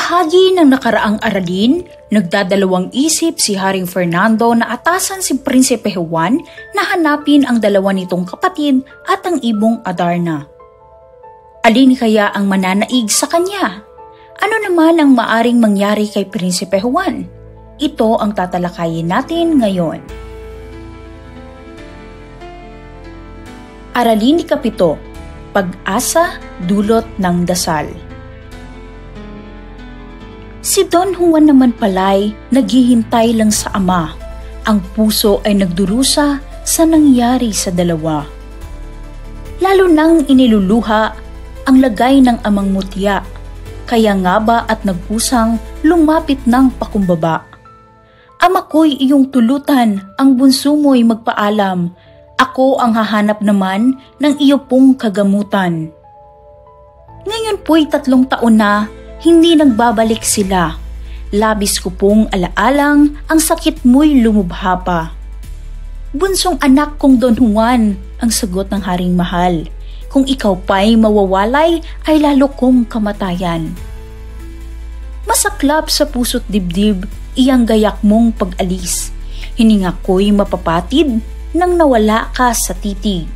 bahagi ng nakaraang aralin, nagdadalawang isip si Haring Fernando na atasan si Prinsipe Juan na hanapin ang dalawa nitong kapatid at ang ibong Adarna. Alin kaya ang mananaig sa kanya? Ano naman ang maaring mangyari kay Prinsipe Juan? Ito ang tatalakayin natin ngayon. Aralin ikapito, Pag-asa, dulot ng dasal. Si Don Juan naman pala'y naghihintay lang sa ama. Ang puso ay nagdurusa sa nangyari sa dalawa. Lalo nang iniluluha ang lagay ng amang mutya, kaya nga ba at nagkusang lumapit ng pakumbaba. Ama ko'y iyong tulutan, ang bunso mo'y magpaalam. Ako ang hahanap naman ng iyo pong kagamutan. Ngayon po'y 3 taon na, hindi nagbabalik sila. Labis ko pong alaalang, ang sakit mo'y lumubha pa. Bunsong anak kong Don Juan, ang sagot ng haring mahal. Kung ikaw pa'y mawawalay, ay lalo kong kamatayan. Masaklap sa puso't dibdib, iyang gayak mong pag-alis. Hininga ko'y mapapatid, nang nawala ka sa titig.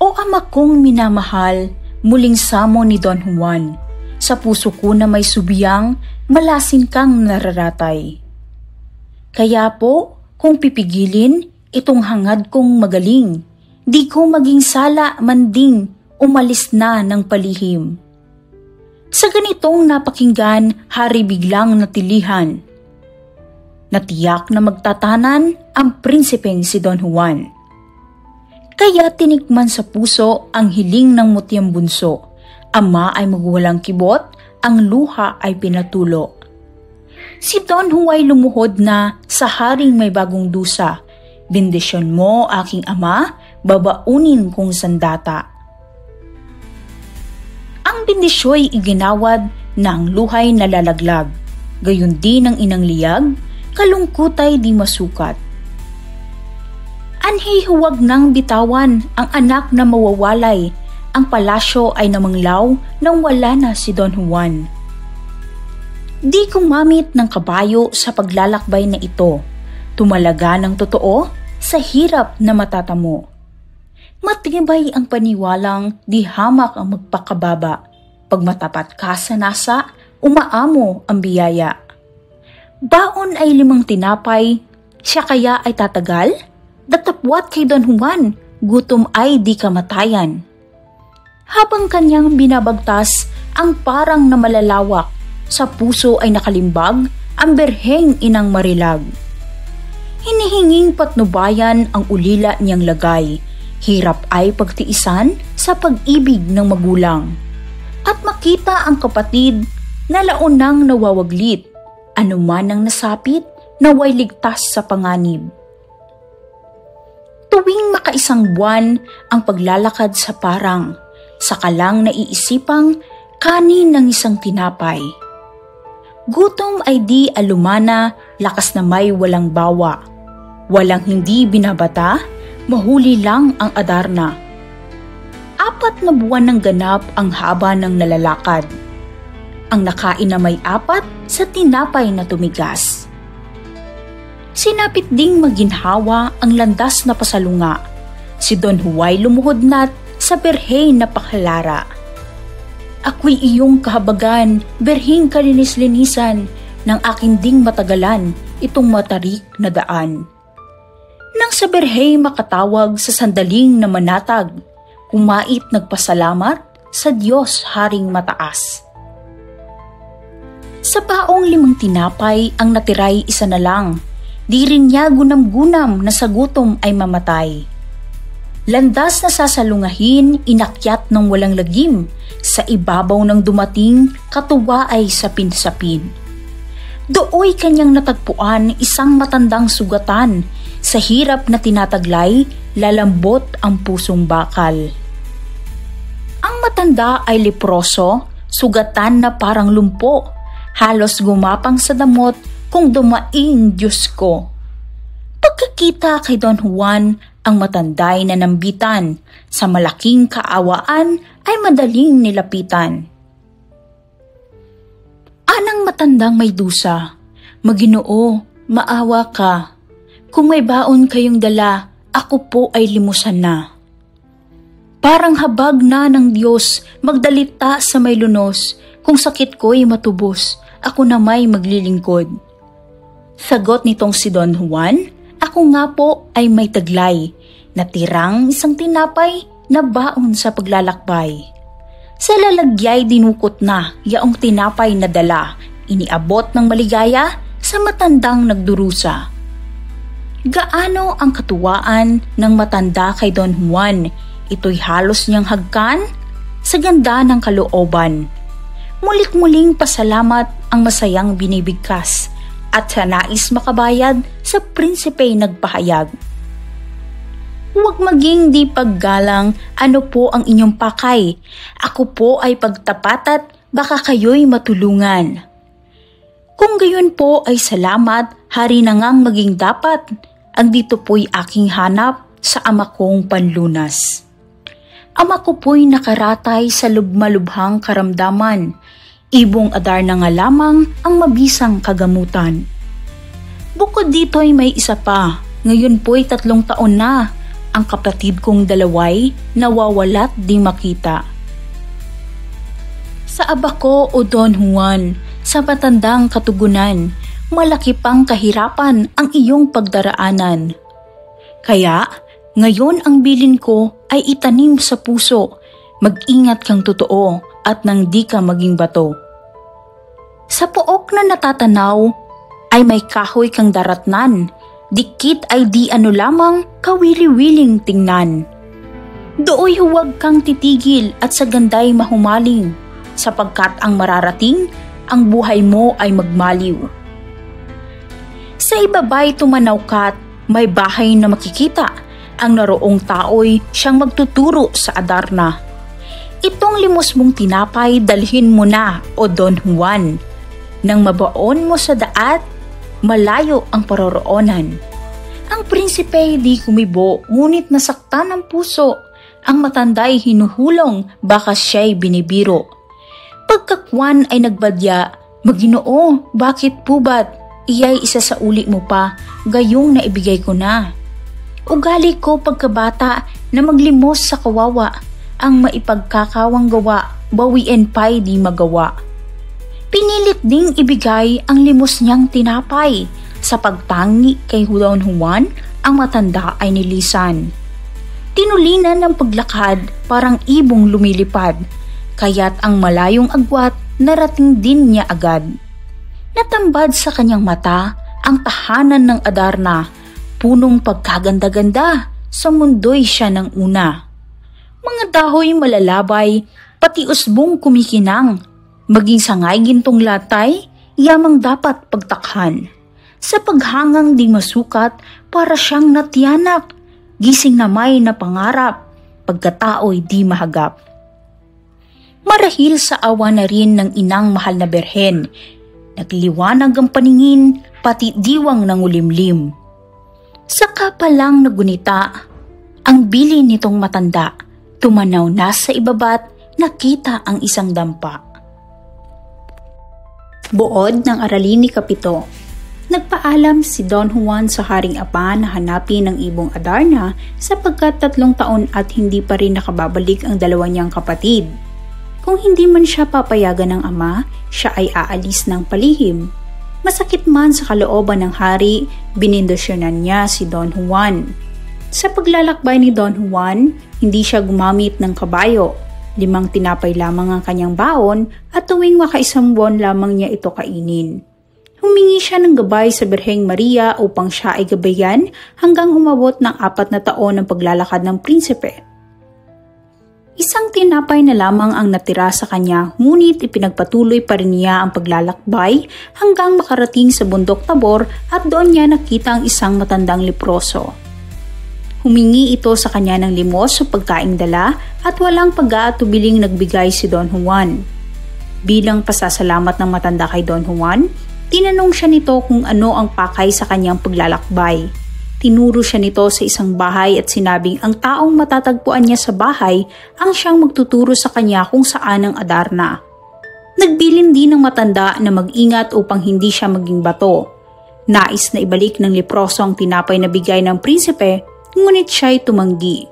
O ama kong minamahal, muling samo ni Don Juan, sa puso ko na may subiyang, malasin kang nararatay. Kaya po, kung pipigilin, itong hangad kong magaling, di ko maging sala manding, umalis na ng palihim. Sa ganitong napakinggan, hari biglang natilihan. Natiyak na magtatanan ang prinsipeng si Don Juan. Kaya tinikman sa puso ang hiling ng mutyang bunso. Ama ay magwalang kibot, ang luha ay pinatulo. Si Don Juan ay lumuhod na sa haring may bagong dusa. Bendisyon mo, aking ama, babaunin kong sandata. Ang bendisyo'y iginawad ng luhay na lalaglag. Gayon din ang inang liyag, kalungkutay di masukat. Anhi huwag nang bitawan ang anak na mawawalay, ang palasyo ay namanglaw nang wala na si Don Juan. Di gumamit ng kabayo sa paglalakbay na ito, tumalaga ng totoo sa hirap na matatamo. Matibay ang paniwalang di hamak ang magpakababa, pag matapat ka sa nasa, umaamo ang biyaya. Baon ay 5 tinapay, siya kaya ay tatagal? Datapwat kay Don Juan, gutom ay di kamatayan. Habang kanyang binabagtas ang parang na malalawak, sa puso ay nakalimbag ang berheng inang marilag. Hinihinging patnubayan ang ulila niyang lagay, hirap ay pagtiisan sa pag-ibig ng magulang. At makita ang kapatid na launang nawawaglit, anuman ang nasapit, naway ligtas sa panganib. Tuwing makaisang buwan ang paglalakad sa parang, saka lang naiisipang kanin ng isang tinapay. Gutom ay di alumana, lakas na may walang bawa. Walang hindi binabata, mahuli lang ang Adarna. 4 na buwan ng ganap ang haba ng nalalakad. Ang nakain na may 4 sa tinapay na tumigas. Sinapit ding maginhawa ang landas na pasalunga. Si Don Juan lumuhod na't sa berheng na pakalara. Ako'y iyong kahabagan, berheng kalinis-linisan, ng aking ding matagalan, itong matarik na daan. Nang sa berheng makatawag sa sandaling na manatag, kumait nagpasalamat sa Diyos Haring Mataas. Sa baong 5 tinapay ang natiray 1 na lang, di rin niya gunam-gunam na sa gutom ay mamatay. Landas na sasalungahin, inakyat ng walang lagim, sa ibabaw ng dumating, katuwa ay sapin-sapin. Dooy kanyang natagpuan isang matandang sugatan, sa hirap na tinataglay, lalambot ang pusong bakal. Ang matanda ay leproso, sugatan na parang lumpo, halos gumapang sa damot kung dumaing Diyos ko. Pagkakita kay Don Juan, ang matanday na nambitan, sa malaking kaawaan ay madaling nilapitan. Ang matandang may dusa, "Maginoo, maawa ka. Kung may baon kayong dala, ako po ay limusan na." Parang habag na ng Diyos, magdalita sa may lunos, kung sakit ko'y matubos, ako na may maglilingkod. Sagot nitong si Don Juan, "Ako nga po ay may taglay, natirang isang tinapay na baon sa paglalakbay." Sa lalagyay dinukot na yaong tinapay na dala, iniabot ng maligaya sa matandang nagdurusa. Gaano ang katuwaan ng matanda kay Don Juan, ito'y halos niyang hagkan sa ganda ng kalooban. Mulik-muling pasalamat ang masayang binibigkas at sa nais makabayad sa prinsipeng nagpahayag. "Huwag maging di paggalang, ano po ang inyong pakay? Ako po ay pagtapat at baka kayo'y matulungan. Kung gayon po ay salamat, hari na ngang maging dapat. Ang dito po'y aking hanap sa ama kong panlunas. Ama ko po'y nakaratay sa lubmalubhang karamdaman. Ibong adar na nga lamang ang mabisang kagamutan. Bukod dito'y may isa pa, ngayon po'y 3 taon na. Ang kapatid kong dalaway nawawala't di makita." Sa aba ko o Don Juan, sa matandang katugunan, malaki pang kahirapan ang iyong pagdaraanan. Kaya, ngayon ang bilin ko ay itanim sa puso, mag-ingat kang totoo at nang di ka maging bato. Sa pook na natatanaw ay may kahoy kang daratnan, dikit ay di ano lamang kawili-wiling tingnan. Dooy huwag kang titigil at sa ganday mahumaling, sapagkat ang mararating, ang buhay mo ay magmaliw. Sa ibaba'y tumanaw ka't may bahay na makikita, ang naroong tao'y siyang magtuturo sa Adarna. Itong limos mong tinapay dalhin mo na o Don Juan, nang mabaon mo sa daat, malayo ang paroroonan. Ang prinsipe di kumibo, ngunit nasaktan ang puso. Ang matanda'y hinuhulong, baka siya'y binibiro. Pagkakwan ay nagbadya, "Maginoo, bakit po ba't? Iya'y isa sa uli mo pa, gayong naibigay ko na. Ugali ko pagkabata na maglimos sa kawawa, ang maipagkakawang gawa, bawiin pa'y di magawa." Pinilit ding ibigay ang limos niyang tinapay. Sa pagtangi kay Don Juan, ang matanda ay nilisan. Tinulinan ng paglakad, parang ibong lumilipad, kaya't ang malayong agwat narating din niya agad. Natambad sa kanyang mata ang tahanan ng Adarna, punong pagkaganda-ganda, sa mundo'y siya ng una. Mga dahoy malalabay, pati usbong kumikinang, maging sangay gintong latay, yamang dapat pagtakhan. Sa paghangang di masukat, para siyang natiyanak, gising na may napangarap, pagkatao'y di mahagap. Marahil sa awa na rin ng inang mahal na berhen, nagliwanag ang paningin, pati diwang nangulimlim. Saka palang nagunita, ang bili nitong matanda, tumanaw na sa ibabat, nakita ang isang dampa. Buod ng Aralin ni Kapito. Nagpaalam si Don Juan sa Haring Apa na hanapin ang ibong Adarna sapagkat 3 taon at hindi pa rin nakababalik ang dalawa niyang kapatid. Kung hindi man siya papayagan ng ama, siya ay aalis ng palihim. Masakit man sa kalooban ng hari, binindosyonan niya si Don Juan. Sa paglalakbay ni Don Juan, hindi siya gumamit ng kabayo. 5 tinapay lamang ang kanyang baon at tuwing makaisang buwan lamang niya ito kainin. Humingi siya ng gabay sa Birheng Maria upang siya ay gabayan hanggang umabot ng 4 na taon ng paglalakad ng prinsipe. Isang tinapay na lamang ang natira sa kanya, ngunit ipinagpatuloy pa rin niya ang paglalakbay hanggang makarating sa bundok Tabor at doon niya nakita ang isang matandang leproso. Humingi ito sa kanya ng limos sa pagkaing dala at walang pag-aatubiling nagbigay si Don Juan. Bilang pasasalamat ng matanda kay Don Juan, tinanong siya nito kung ano ang pakay sa kanyang paglalakbay. Tinuro siya nito sa isang bahay at sinabing ang taong matatagpuan niya sa bahay ang siyang magtuturo sa kanya kung saan ang Adarna. Nagbilin din ng matanda na mag-ingat upang hindi siya maging bato. Nais na ibalik ng leproso ang tinapay na bigay ng prinsipe, ngunit siya'y tumanggi.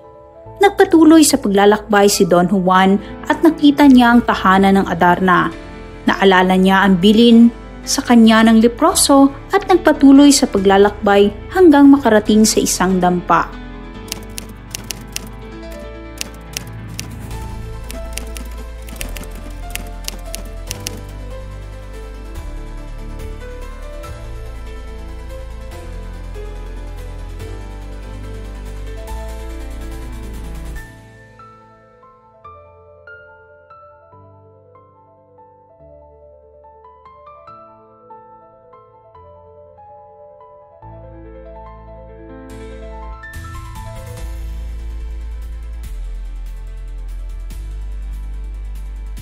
Nagpatuloy sa paglalakbay si Don Juan at nakita niya ang tahanan ng Adarna. Naalala niya ang bilin sa kanya ng leproso at nagpatuloy sa paglalakbay hanggang makarating sa isang dampa.